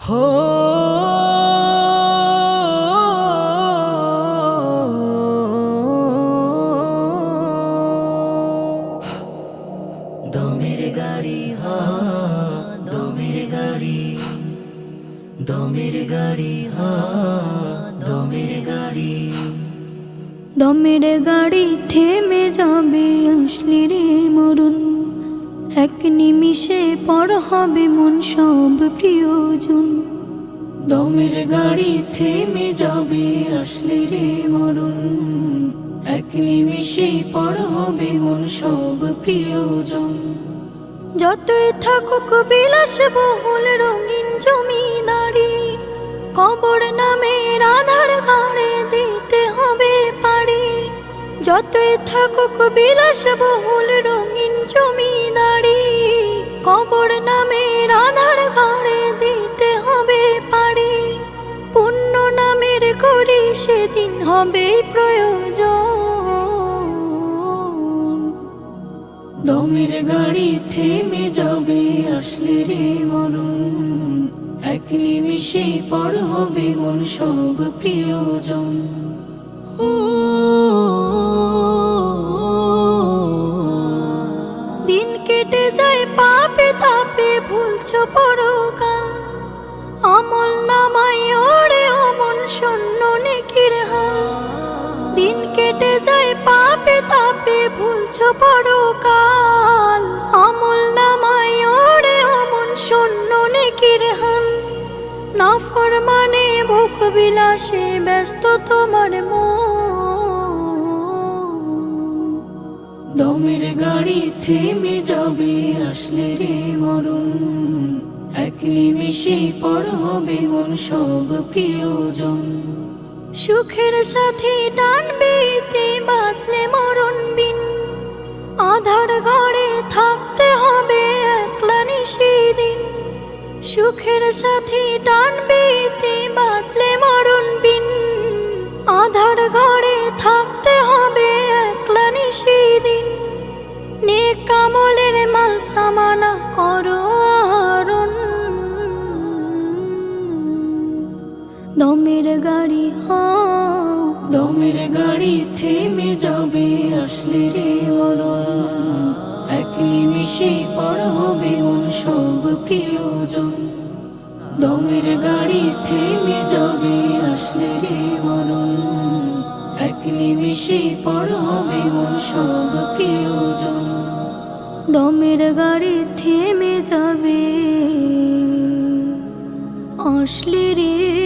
হো দমের গাড়ি হা দমের গাড়ি দমের গাড়ি হা দমের গাড়ি দমের গাড়ি থেমে যাবে আসলে রে মরুন এক নিমিষে পর হবে মন সব প্রিয়জন দমের গাড়ি থেমে যাবে আসলে রে মরুন এক নিমিষেই পর হবে মন সব প্রিয়জন যতই থাকুক বিলাস বহুল রঙিন জমিদারি কবর নামের আধার ঘাড়ে দিতে হবে পারি যতই থাকুক বিলাস বহুল রঙিন জমিদারি কবর নামের আধার ঘাড়ে দিতে হবে পারি পুণ্য নামের করি সেদিন হবে প্রয়োজন দমের গাড়ি থেমে যাবে আসলে রে মরুন এক নিমিষেই পর হবে মন সব প্রিয়জন দিন কেটে যায় পাপে তাপে ভুলছো পরকাল আমল নামাই ওরে অমন শূন্য নেকির হাল দিন কেটে যায় পাপে তাপে ভুলছো পরকাল আমল নামাই ওরে অমন শূন্য নেকির হাল নাফরমানে ভোগ বিলাসে ব্যস্ত তোমার মন দমের গাড়ি থেমে যাবে আসলে রে মরুন এক নিমিষেই পর হবে মন সব প্রিয়জন সুখের সাথে টানবে তে বাঁচলে মরণ বিন আধার ঘরে থাকতে হবে একলা নিশিদিন সুখের সাথে টানবে তে বাঁচলে মরণ বিন আধার ঘরে থাকতে হবে একলা নিশিদিন নেক আমলের মাল সামানা করো আহরণ দমের গাড়ি হও দমের গাড়ি থেমে যাবে আসলে রে মরুন এক নিমিষেই পর হবে মন সব প্রিয়জন দমের গাড়ি থেমে যাবে আসলে রে মরুন এক নিমিষেই পর হবে মন সব প্রিয়জন দমের গাড়ি থেমে যাবে আসলে রে